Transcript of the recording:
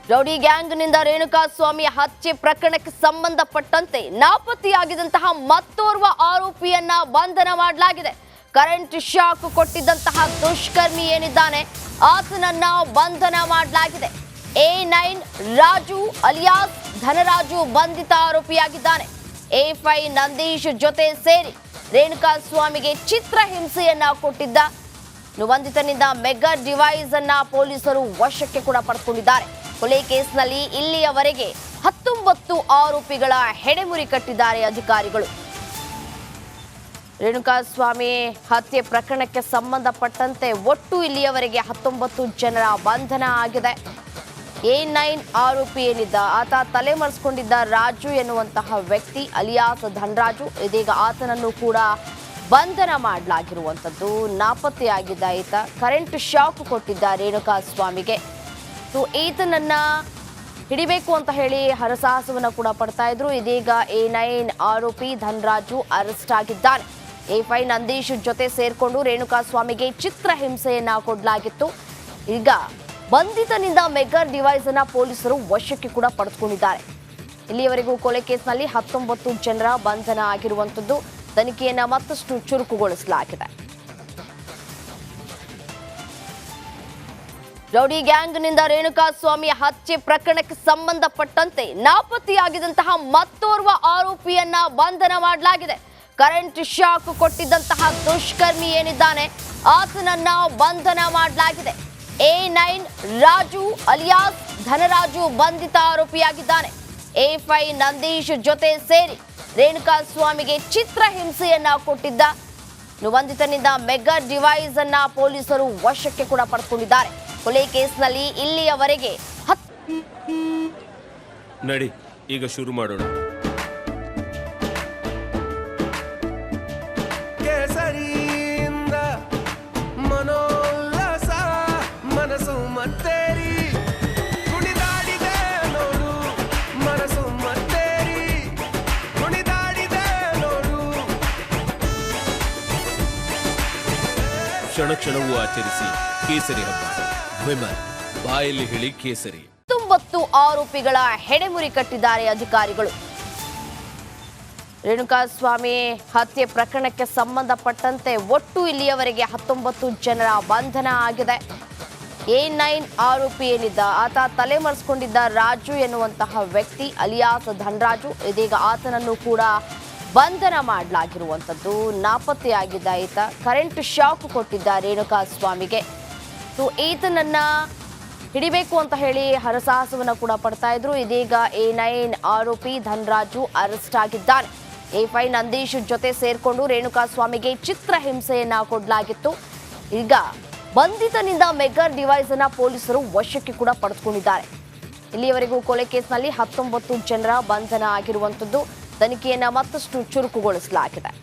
Rowdy ಗ್ಯಾಂಗ್ನಿಂದ Renukaswamy ಹತ್ಯೆ ಪ್ರಕರಣಕ್ಕೆ ಸಂಬಂಧಪಟ್ಟಂತೆ ನಾಪತ್ತೆಯಾಗಿದ್ದಂತಹ ಮತ್ತೋರ್ವ ಆರೋಪಿಯನ್ನ ಬಂಧನ ಮಾಡಲಾಗಿದೆ. ಕರೆಂಟ್ ಶಾಕ್ ಕೊಟ್ಟಿದ್ದಂತಹ ದುಷ್ಕರ್ಮಿ ಏನಿದ್ದಾನೆ ಆತನನ್ನ ಬಂಧನ ಮಾಡಲಾಗಿದೆ. A9 ರಾಜು ಅಲಿಯಾಸ್ ಧನರಾಜು ಬಂಧಿತ ಆರೋಪಿಯಾಗಿದ್ದಾನೆ. A5 ನಂದೀಶ್ ಜೊತೆ ಸೇರಿ ರೇಣುಕಾಸ್ವಾಮಿಗೆ ಚಿತ್ರಹಿಂಸೆಯನ್ನ ಕೊಟ್ಟಿದ್ದ ಬಂಧಿತನಿಂದ ಮೆಗಾ ಡಿವೈಸ್ ಅನ್ನ ಪೊಲೀಸರು ವಶಕ್ಕೆ ಕೂಡ ಪಡೆದುಕೊಂಡಿದ್ದಾರೆ. ಕೊಲೆ ಕೇಸ್ನಲ್ಲಿ ಇಲ್ಲಿಯವರೆಗೆ 19 ಆರೋಪಿಗಳ ಹೆಡೆಮುರಿ ಕಟ್ಟಿದ್ದಾರೆ ಅಧಿಕಾರಿಗಳು. ರೇಣುಕಾಸ್ವಾಮಿ ಹತ್ಯೆ ಪ್ರಕರಣಕ್ಕೆ ಸಂಬಂಧಪಟ್ಟಂತೆ ಒಟ್ಟು ಇಲ್ಲಿಯವರೆಗೆ 19 ಜನರ ಬಂಧನ ಆಗಿದೆ. A9 ಆರೋಪಿ ಏನಿದ್ದ ಆತ ತಲೆಮರೆಸಿಕೊಂಡಿದ್ದ ರಾಜು ಎನ್ನುವಂತಹ ವ್ಯಕ್ತಿ ಅಲಿಯಾಸ್ ಧನರಾಜು, ಇದೀಗ ಆತನನ್ನು ಕೂಡ ಬಂಧನ ಮಾಡಲಾಗಿರುವಂಥದ್ದು. ನಾಪತ್ತೆಯಾಗಿದ್ದ ಈತ ಕರೆಂಟ್ ಶಾಕ್ ಕೊಟ್ಟಿದ್ದ ರೇಣುಕಾಸ್ವಾಮಿಗೆ. ಈತನನ್ನ ಹಿಡಿಬೇಕು ಅಂತ ಹೇಳಿ ಹರಸಾಹಸವನ್ನ ಕೂಡ ಪಡ್ತಾ ಇದ್ರು. ಇದೀಗ A9 ಆರೋಪಿ ಧನರಾಜು ಅರೆಸ್ಟ್ ಆಗಿದ್ದಾನೆ. A5 ನಂದೀಶ್ ಜೊತೆ ಸೇರ್ಕೊಂಡು ರೇಣುಕಾಸ್ವಾಮಿಗೆ ಚಿತ್ರಹಿಂಸೆಯನ್ನ ಕೊಡಲಾಗಿತ್ತು. ಈಗ ಬಂಧಿತನಿಂದ ಮೆಗಾ ಡಿವೈಸ್ ಅನ್ನ ಪೊಲೀಸರು ವಶಕ್ಕೆ ಕೂಡ ಪಡೆದುಕೊಂಡಿದ್ದಾರೆ. ಇಲ್ಲಿಯವರೆಗೂ ಕೊಲೆ ಕೇಸ್ನಲ್ಲಿ 19 ಜನರ ಬಂಧನ ಆಗಿರುವಂಥದ್ದು. ತನಿಖೆಯನ್ನ ಮತ್ತಷ್ಟು ಚುರುಕುಗೊಳಿಸಲಾಗಿದೆ. ರೌಡಿ ಗ್ಯಾಂಗ್ನಿಂದ ರೇಣುಕಾಸ್ವಾಮಿ ಹತ್ಯೆ ಪ್ರಕರಣಕ್ಕೆ ಸಂಬಂಧಪಟ್ಟಂತೆ ನಾಪತ್ತೆಯಾಗಿದ್ದಂತಹ ಮತ್ತೋರ್ವ ಆರೋಪಿಯನ್ನ ಬಂಧನ ಮಾಡಲಾಗಿದೆ. ಕರೆಂಟ್ ಶಾಕ್ ಕೊಟ್ಟಿದ್ದಂತಹ ದುಷ್ಕರ್ಮಿ ಏನಿದ್ದಾನೆ ಆತನನ್ನ ಬಂಧನ ಮಾಡಲಾಗಿದೆ. A9 ರಾಜು ಅಲಿಯಾಸ್ ಧನರಾಜು ಬಂಧಿತ ಆರೋಪಿಯಾಗಿದ್ದಾನೆ. A5 ನಂದೀಶ್ ಜೊತೆ ಸೇರಿ ರೇಣುಕಾಸ್ವಾಮಿಗೆ ಚಿತ್ರಹಿಂಸೆಯನ್ನ ಕೊಟ್ಟಿದ್ದ ಬಂಧಿತನಿಂದ ಮೆಗಾ ಡಿವೈಸ್ ಅನ್ನ ಪೊಲೀಸರು ವಶಕ್ಕೆ ಕೂಡ ಪಡೆದುಕೊಂಡಿದ್ದಾರೆ. ಕೊಲೆ ಕೇಸ್ನಲ್ಲಿ ಇಲ್ಲಿಯವರೆಗೆ ನಡಿ ಈಗ ಶುರು ಮಾಡೋಣ. ಕೇಸರಿಯಿಂದ ಮನೋಲ್ಲಾಸ ಮನಸ್ಸು ಮತ್ತೇರಿ ಕುಣಿದಾಡಿದೆ ನೋಡು, ಮನಸ್ಸು ಮತ್ತೇರಿ ಕುಣಿದಾಡಿದೆ ನೋಡು. ಕ್ಷಣ ಕ್ಷಣವೂ ಆಚರಿಸಿ ಕೇಸರಿ ಹಬ್ಬ. ವಿಮಲ್ ಬಾಯಲ್ಲಿ ಹೇಳಿ ಕೇಸರಿ. 19 ಆರೋಪಿಗಳ ಹೆಡೆಮುರಿ ಕಟ್ಟಿದ್ದಾರೆ ಅಧಿಕಾರಿಗಳು. ರೇಣುಕಾಸ್ವಾಮಿ ಹತ್ಯೆ ಪ್ರಕರಣಕ್ಕೆ ಸಂಬಂಧಪಟ್ಟಂತೆ ಒಟ್ಟು ಇಲ್ಲಿಯವರೆಗೆ 19 ಜನರ ಬಂಧನ ಆಗಿದೆ. A9 ಆರೋಪಿ ಏನಿದ್ದ ಆತ ತಲೆಮರೆಸಿಕೊಂಡಿದ್ದ ರಾಜು ಎನ್ನುವಂತಹ ವ್ಯಕ್ತಿ ಅಲಿಯಾಸ್ ಧನರಾಜು, ಇದೀಗ ಆತನನ್ನು ಕೂಡ ಬಂಧನ ಮಾಡಲಾಗಿರುವಂಥದ್ದು. ನಾಪತ್ತೆಯಾಗಿದ್ದ ಈತ ಕರೆಂಟ್ ಶಾಕ್ ಕೊಟ್ಟಿದ್ದ ರೇಣುಕಾಸ್ವಾಮಿಗೆ. ಈತನನ್ನ ಹಿಡಿಬೇಕು ಅಂತ ಹೇಳಿ ಹರಸಾಹಸವನ್ನ ಕೂಡ ಪಡ್ತಾ ಇದ್ರು. ಇದೀಗ A9 ಆರೋಪಿ ಧನರಾಜು ಅರೆಸ್ಟ್ ಆಗಿದ್ದಾನೆ. A5 ನಂದೀಶ್ ಜೊತೆ ಸೇರ್ಕೊಂಡು ರೇಣುಕಾಸ್ವಾಮಿಗೆ ಚಿತ್ರಹಿಂಸೆಯನ್ನ ಕೊಡಲಾಗಿತ್ತು. ಈಗ ಬಂಧಿತನಿಂದ ಮೆಗಾ ಡಿವೈಸ್ ಅನ್ನ ಪೊಲೀಸರು ವಶಕ್ಕೆ ಕೂಡ ಪಡೆದುಕೊಂಡಿದ್ದಾರೆ. ಇಲ್ಲಿಯವರೆಗೂ ಕೊಲೆ ಕೇಸ್ನಲ್ಲಿ 19 ಜನರ ಬಂಧನ ಆಗಿರುವಂಥದ್ದು. ತನಿಖೆಯನ್ನ ಮತ್ತಷ್ಟು ಚುರುಕುಗೊಳಿಸಲಾಗಿದೆ.